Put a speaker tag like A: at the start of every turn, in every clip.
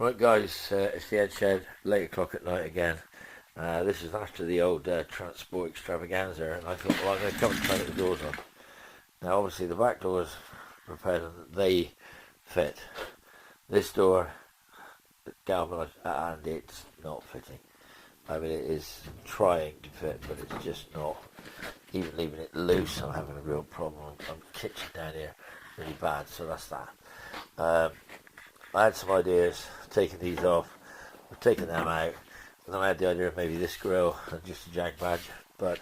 A: Right guys, it's the Ed Shed, 8 o'clock at night again. This is after the old transport extravaganza, and I thought, well, I'm going to come and try to get the doors on. Now obviously the back doors repaired and they fit. This door, galvanised, and it's not fitting. I mean, it is trying to fit, but it's just not. Even leaving it loose, I'm having a real problem. I'm kitchen down here really bad, so that's that. I had some ideas, taking these off, I've taken them out, and then I had the idea of maybe this grill and just a Jag badge, but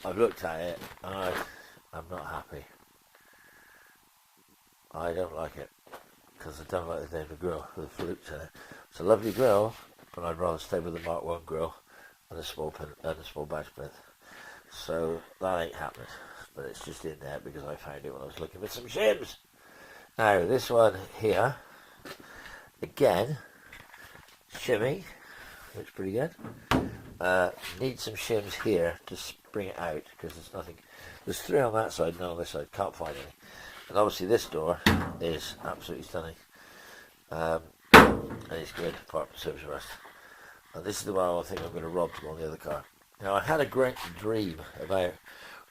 A: I've looked at it and I'm not happy. I don't like it, because I don't like the name of the grill with the flutes in it. It's a lovely grill, but I'd rather stay with the Mark 1 grill and a small badge plinth. So that ain't happening, but it's just in there because I found it when I was looking for some shims. Now this one here, again, shimmy, looks pretty good. Need some shims here to spring it out because there's nothing. There's 3 on that side, none on this side. Can't find any. And obviously this door is absolutely stunning. And it's good apart from surface rust. And this is the one I think I'm going to rob to go on the other car. Now I had a great dream about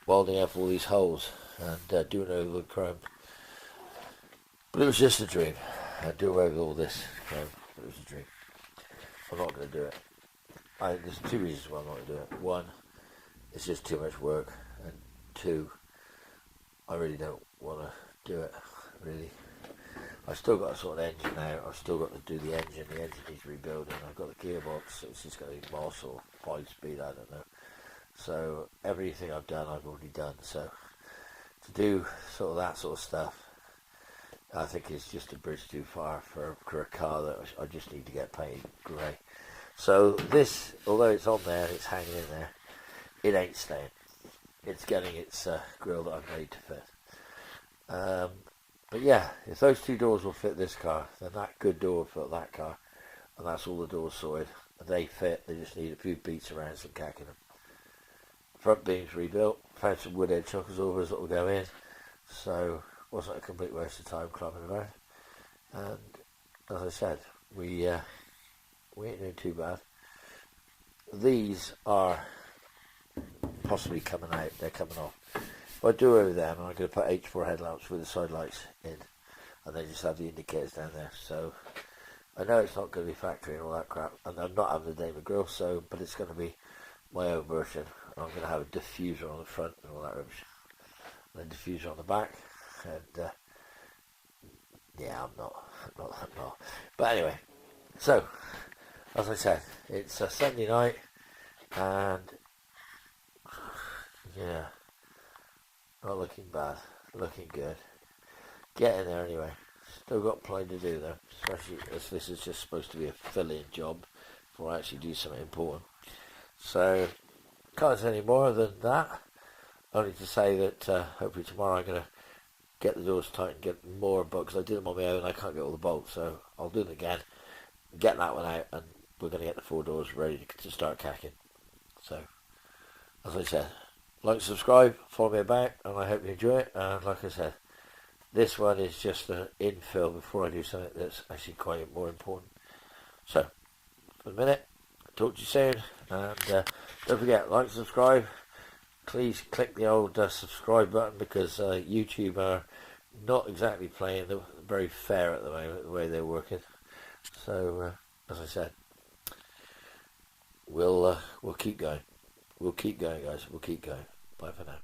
A: welding up all these holes and doing over the chrome. But it was just a dream. I'd do away with all this chrome, but it was a dream. I'm not going to do it. There's 2 reasons why I'm not going to do it. 1, it's just too much work, and 2, I really don't want to do it, really. I've still got to sort the engine out, I've still got to do the engine needs rebuilding, I've got the gearbox, it's just going to be Moss or 5-speed, I don't know. So everything I've done, I've already done, so to do sort of that sort of stuff, I think it's just a bridge too far for a car that I just need to get painted grey. So this, although it's on there, it's hanging in there, it ain't staying. It's getting its grill that I've made to fit. But yeah, if those 2 doors will fit this car, then that good door will fit that car, and that's all the doors sorted. They fit, they just need a few beats around, some cacking them. Front beams rebuilt, found some wood edge shock absorbers that will go in, so wasn't a complete waste of time climbing around. And as I said, we ain't doing too bad. These are possibly coming out, they're coming off. If I do over them, I'm going to put H4 headlamps with the side lights in, and they just have the indicators down there. So I know it's not going to be factory and all that crap, and I'm not having the David grill, so but it's going to be my own version. I'm going to have a diffuser on the front and all that rubbish, and a diffuser on the back. And yeah, I'm not. But anyway, so as I said, it's a Sunday night, and yeah, not looking bad, looking good. Getting there anyway. Still got plenty to do though, especially as this is just supposed to be a fill-in job before I actually do something important. So can't say any more than that. Only to say that hopefully tomorrow I'm going to get the doors tight and get more bolts. I did them on my own, I can't get all the bolts, so I'll do them again, get that one out, and we're going to get the 4 doors ready to start cacking. So, as I said, like, subscribe, follow me about, and I hope you enjoy it. And like I said, this one is just an infill before I do something that's actually quite more important. So, for the minute, talk to you soon, and don't forget, like, subscribe. Please click the old subscribe button, because YouTube are not exactly playing very fair at the moment, the way they're working. So, as I said, we'll keep going. We'll keep going, guys. We'll keep going. Bye for now.